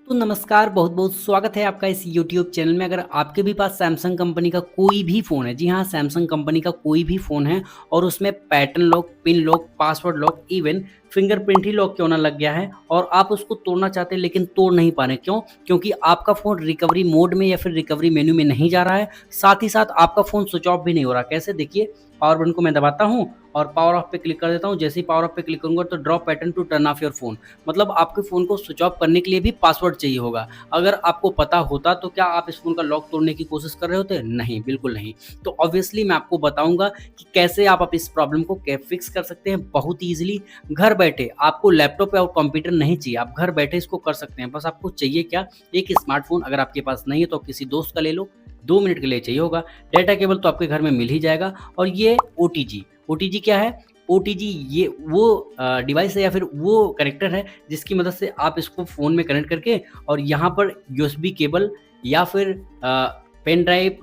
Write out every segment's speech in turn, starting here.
तो नमस्कार, बहुत-बहुत स्वागत है आपका इस यूट्यूब चैनल में। अगर आपके भी पास सैमसंग कंपनी का कोई भी फ़ोन है, जी हाँ, सैमसंग कंपनी का कोई भी फ़ोन है और उसमें pattern lock, pin lock, password lock, even fingerprint ही लॉक क्यों ना लग गया है और आप उसको तोड़ना चाहते हैं लेकिन तोड़ नहीं पा रहे, क्यों? क्योंकि आपका फ़ोन रिकवरी मोड में या फिर रिकवरी मेन्यू में नहीं जा रहा है, साथ ही साथ आपका फ़ोन स्विच ऑफ भी नहीं हो रहा। कैसे? देखिए, पावर बटन को मैं दबाता हूँ और पावर ऑफ पे क्लिक कर देता हूँ। जैसे ही पावर ऑफ पे क्लिक करूँगा तो draw pattern to turn off your phone, मतलब आपके फ़ोन को स्विच ऑफ करने के लिए भी पासवर्ड चाहिए होगा। अगर आपको पता होता तो क्या आप इस फ़ोन का लॉक तोड़ने की कोशिश कर रहे होते? नहीं, बिल्कुल नहीं। तो ऑब्वियसली मैं आपको बताऊँगा कि कैसे आप इस प्रॉब्लम को फिक्स कर सकते हैं बहुत ईज़िली घर बैठे। आपको लैपटॉप या कंप्यूटर नहीं चाहिए, आप घर बैठे इसको कर सकते हैं। बस आपको चाहिए क्या? एक स्मार्टफ़ोन। अगर आपके पास नहीं है तो किसी दोस्त का ले लो, 2 मिनट के लिए चाहिए होगा। डेटा केबल तो आपके घर में मिल ही जाएगा और ये ओटीजी। ओटीजी क्या है? ओटीजी ये वो डिवाइस है या फिर वो कनेक्टर है जिसकी मदद से आप इसको फ़ोन में कनेक्ट करके और यहाँ पर यूएसबी केबल या फिर पेन ड्राइव,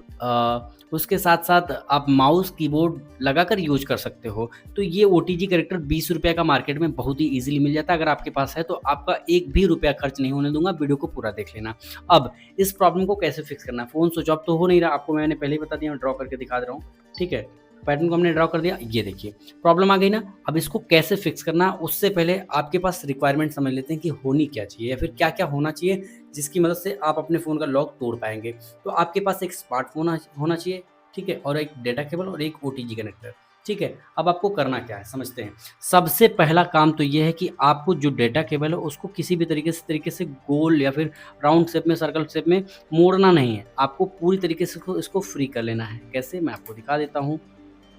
उसके साथ-साथ आप माउस, कीबोर्ड लगाकर यूज़ कर सकते हो। तो ये ओटीजी कनेक्टर ₹20 का मार्केट में बहुत ही ईज़िली मिल जाता है। अगर आपके पास है तो आपका एक भी रुपया खर्च नहीं होने दूँगा, वीडियो को पूरा देख लेना। अब इस प्रॉब्लम को कैसे फिक्स करना है? फ़ोन स्विच ऑफ तो हो नहीं रहा, आपको मैंने पहले ही बता दिया, मैं ड्रॉ करके दिखा दे रहा हूँ, ठीक है? पैटर्न को हमने ड्रॉ कर दिया, ये देखिए प्रॉब्लम आ गई ना। अब इसको कैसे फिक्स करना, उससे पहले आपके पास रिक्वायरमेंट समझ लेते हैं कि होनी क्या चाहिए या फिर क्या-क्या होना चाहिए जिसकी मदद से आप अपने फ़ोन का लॉक तोड़ पाएँगे। तो आपके पास एक स्मार्टफ़ोन होना चाहिए, ठीक है? और एक डेटा केबल और एक ओटीजी कनेक्टर, ठीक है? अब आपको करना क्या है समझते हैं। सबसे पहला काम तो ये है कि आपको जो डेटा केबल है उसको किसी भी तरीके से गोल या फिर राउंड शेप में, सर्कल शेप में मोड़ना नहीं है। आपको पूरी तरीके से इसको फ्री कर लेना है। कैसे? मैं आपको दिखा देता हूँ।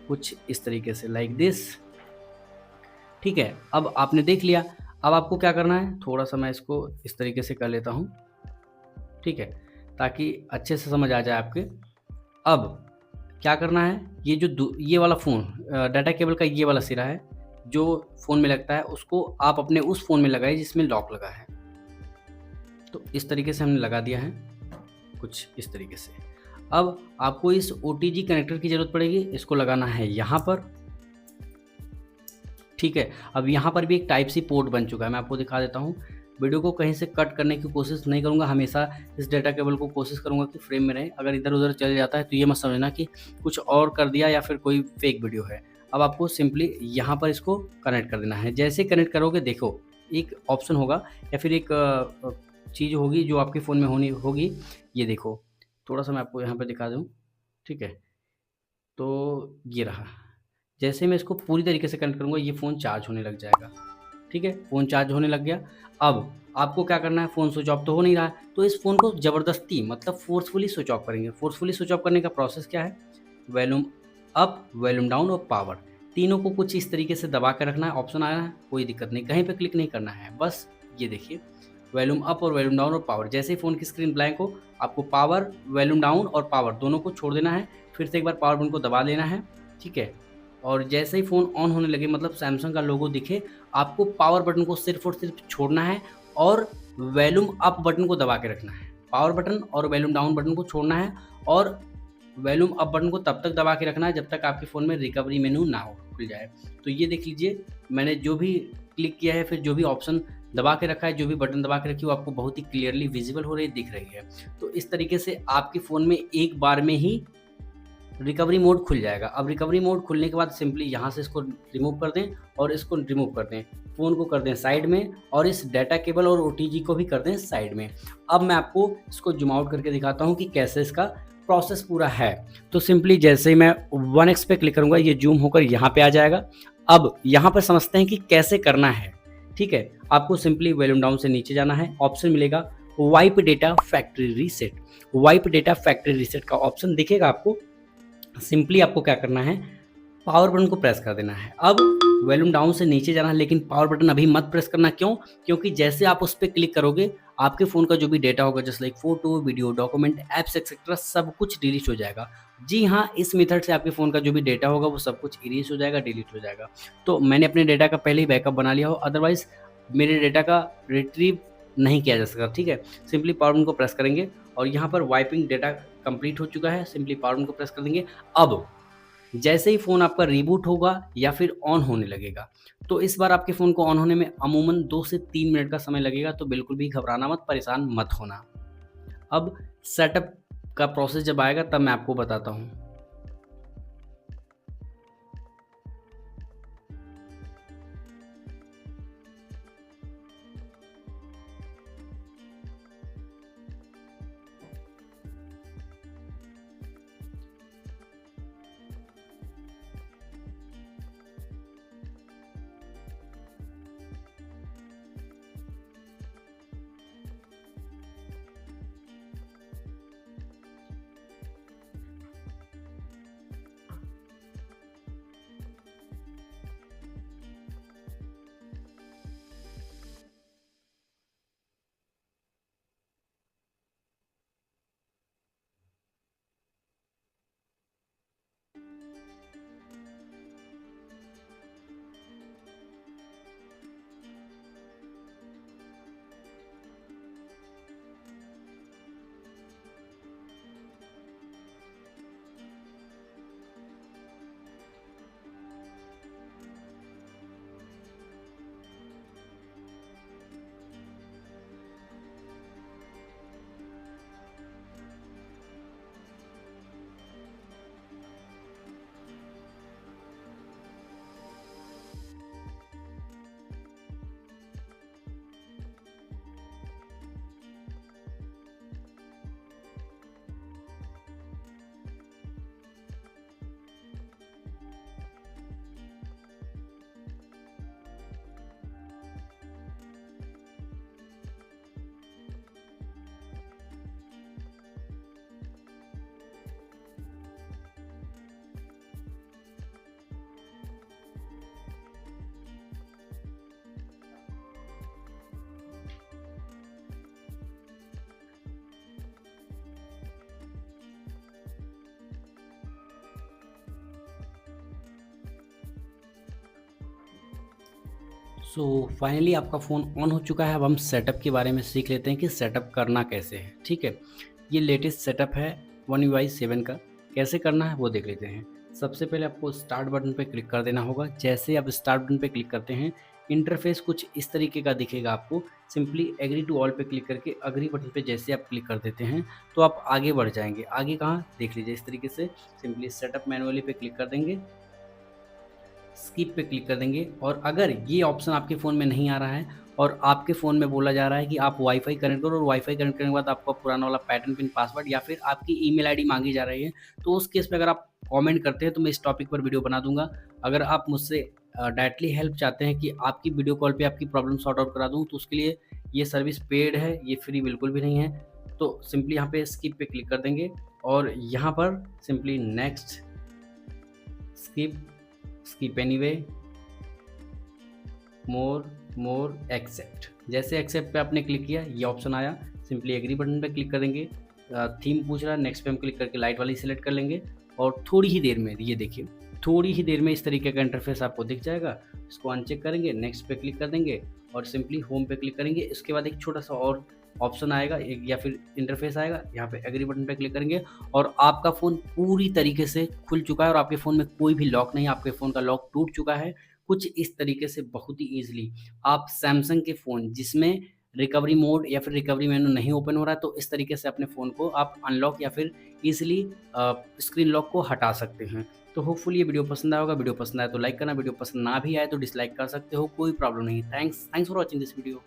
कुछ इस तरीके से लाइक दिस, ठीक है? अब आपने देख लिया। अब आपको क्या करना है, थोड़ा-सा मैं इसको इस तरीके से कर लेता हूँ, ठीक है? ताकि अच्छे से समझ आ जाए आपके। अब क्या करना है, ये वाला फ़ोन, डाटा केबल का ये वाला सिरा है, जो फ़ोन में लगता है उसको आप अपने उस फ़ोन में लगाइए जिसमें लॉक लगा है। तो इस तरीके से हमने लगा दिया है, कुछ इस तरीके से। अब आपको इस ओटीजी कनेक्टर की ज़रूरत पड़ेगी, इसको लगाना है यहाँ पर, ठीक है? अब यहाँ पर भी एक टाइप सी पोर्ट बन चुका है, मैं आपको दिखा देता हूँ। वीडियो को कहीं से कट करने की कोशिश नहीं करूँगा, हमेशा इस डेटा केबल को कोशिश करूँगा कि फ्रेम में रहे। अगर इधर-उधर चले जाता है तो ये मत समझना कि कुछ और कर दिया या फिर कोई फेक वीडियो है। अब आपको सिंपली यहाँ पर इसको कनेक्ट कर देना है। जैसे ही कनेक्ट करोगे देखो, एक ऑप्शन होगा या फिर एक चीज़ होगी जो आपके फ़ोन में होनी होगी, ये देखो। थोड़ा-सा मैं आपको यहाँ पे दिखा दूँ, ठीक है? तो ये रहा। जैसे मैं इसको पूरी तरीके से कनेक्ट करूँगा, ये फ़ोन चार्ज होने लग जाएगा, ठीक है? फ़ोन चार्ज होने लग गया। अब आपको क्या करना है, फ़ोन स्विच ऑफ तो हो नहीं रहा है, तो इस फ़ोन को ज़बरदस्ती मतलब फ़ोर्सफुली स्विच ऑफ करेंगे। फ़ोर्सफुली स्विच ऑफ करने का प्रोसेस क्या है? वॉल्यूम अप, वॉल्यूम डाउन और पावर, तीनों को कुछ इस तरीके से दबा के रखना है। ऑप्शन आया है, कोई दिक्कत नहीं, कहीं पे क्लिक नहीं करना है। बस ये देखिए, वॉल्यूम अप और वॉल्यूम डाउन और पावर। जैसे ही फ़ोन की स्क्रीन ब्लैंक हो, आपको पावर, वॉल्यूम डाउन और पावर दोनों को छोड़ देना है। फिर से एक बार पावर बटन को दबा लेना है, ठीक है? और जैसे ही फ़ोन ऑन होने लगे, मतलब सैमसंग का लोगो दिखे, आपको पावर बटन को सिर्फ़ और सिर्फ़ छोड़ना है और वॉल्यूम अप बटन को दबा के रखना है। पावर बटन और वॉल्यूम डाउन बटन को छोड़ना है और वॉल्यूम अप बटन को तब तक दबा के रखना है जब तक आपके फ़ोन में रिकवरी मेनू ना हो खुल जाए। तो ये देख लीजिए, मैंने जो भी क्लिक किया है, फिर जो भी ऑप्शन दबा के रखा है, जो भी बटन दबा के रखी है, वो आपको बहुत ही क्लियरली विज़िबल हो रही दिख रही है। तो इस तरीके से आपके फ़ोन में एक बार में ही रिकवरी मोड खुल जाएगा। अब रिकवरी मोड खुलने के बाद सिंपली यहाँ से इसको रिमूव कर दें और इसको रिमूव कर दें। फ़ोन को कर दें साइड में और इस डाटा केबल और ओटीजी को भी कर दें साइड में। अब मैं आपको इसको ज़ूम आउट करके दिखाता हूँ कि कैसे इसका प्रोसेस पूरा है। तो सिंपली जैसे ही मैं 1x पे क्लिक करूँगा, ये ज़ूम होकर यहाँ पे आ जाएगा। अब यहाँ पर समझते हैं कि कैसे करना है, ठीक है? आपको सिंपली वॉल्यूम डाउन से नीचे जाना है, ऑप्शन मिलेगा wipe data factory reset. Wipe data factory reset का ऑप्शन दिखेगा आपको। सिंपली आपको क्या करना है, पावर बटन को प्रेस कर देना है। अब वॉल्यूम डाउन से नीचे जाना है, लेकिन पावर बटन अभी मत प्रेस करना। क्यों? क्योंकि जैसे आप उस पे क्लिक करोगे, आपके फ़ोन का जो भी डेटा होगा, जैसे like photo, video, document, apps etcetera, सब कुछ डिलीट हो जाएगा। जी हाँ, इस मेथड से आपके फ़ोन का जो भी डेटा होगा वो सब कुछ इरेज़ हो जाएगा, डिलीट हो जाएगा। तो मैंने अपने डेटा का पहले ही बैकअप बना लिया हो, अदरवाइज़ मेरे डेटा का रिट्रीव नहीं किया जा सकता, ठीक है? सिंपली पावर बटन को प्रेस करेंगे और यहाँ पर वाइपिंग डेटा कंप्लीट हो चुका है, सिंपली पावर बटन को प्रेस कर देंगे। अब जैसे ही फ़ोन आपका रिबूट होगा या फिर ऑन होने लगेगा, तो इस बार आपके फ़ोन को ऑन होने में अमूमन 2 से 3 मिनट का समय लगेगा, तो बिल्कुल भी घबराना मत, परेशान मत होना। अब सेटअप का प्रोसेस जब आएगा तब मैं आपको बताता हूँ। सो फाइनली आपका फ़ोन ऑन हो चुका है। अब हम सेटअप के बारे में सीख लेते हैं कि सेटअप करना कैसे है। ठीक है, ये लेटेस्ट सेटअप है वन UI 7 का। कैसे करना है वो देख लेते हैं। सबसे पहले आपको स्टार्ट बटन पे क्लिक कर देना होगा। जैसे आप स्टार्ट बटन पे क्लिक करते हैं, इंटरफेस कुछ इस तरीके का दिखेगा आपको। सिंपली एग्री टू ऑल पे क्लिक करके अग्री बटन पे जैसे आप क्लिक कर देते हैं तो आप आगे बढ़ जाएंगे। आगे कहाँ देख लीजिए, इस तरीके से सिंपली सेटअप मैनुअली पे क्लिक कर देंगे, स्किप पे क्लिक कर देंगे। और अगर ये ऑप्शन आपके फ़ोन में नहीं आ रहा है और आपके फ़ोन में बोला जा रहा है कि आप वाईफाई कनेक्ट करो और वाईफाई कनेक्ट करने के बाद आपका पुराना वाला पैटर्न पिन पासवर्ड या फिर आपकी ईमेल आईडी मांगी जा रही है, तो उस केस में अगर आप कमेंट करते हैं तो मैं इस टॉपिक पर वीडियो बना दूंगा। अगर आप मुझसे डायरेक्टली हेल्प चाहते हैं कि आपकी वीडियो कॉल पे आपकी प्रॉब्लम सॉर्ट आउट करा दूं, तो उसके लिए ये सर्विस पेड है, ये फ्री बिल्कुल भी नहीं है। तो सिंपली यहाँ पे स्किप पे क्लिक कर देंगे और यहाँ पर simply next, skip, skip anyway, more accept. जैसे एक्सेप्ट पे आपने क्लिक किया, ये ऑप्शन आया, सिंपली एग्री बटन पे क्लिक कर देंगे। थीम पूछ रहा है, नेक्स्ट पे हम क्लिक करके लाइट वाली सिलेक्ट कर लेंगे और थोड़ी ही देर में ये देखिए, थोड़ी ही देर में इस तरीके का इंटरफेस आपको दिख जाएगा। इसको अनचेक करेंगे, नेक्स्ट पे क्लिक कर देंगे और सिंपली होम पे क्लिक करेंगे। इसके बाद एक छोटा सा और ऑप्शन आएगा एक, या फिर इंटरफेस आएगा, यहाँ पे एग्री बटन पे क्लिक करेंगे और आपका फ़ोन पूरी तरीके से खुल चुका है और आपके फ़ोन में कोई भी लॉक नहीं है, आपके फ़ोन का लॉक टूट चुका है। कुछ इस तरीके से बहुत ही ईज़िली आप सैमसंग के फ़ोन जिसमें रिकवरी मोड या फिर रिकवरी मेनू नहीं ओपन हो रहा है, तो इस तरीके से अपने फ़ोन को आप अनलॉक या फिर ईज़िली स्क्रीन लॉक को हटा सकते हैं। तो होपफुली ये वीडियो पसंद आया होगा। वीडियो पसंद आया तो लाइक करना, वीडियो पसंद ना भी आए तो डिसलाइक कर सकते हो, कोई प्रॉब्लम नहीं। Thanks for watching this video.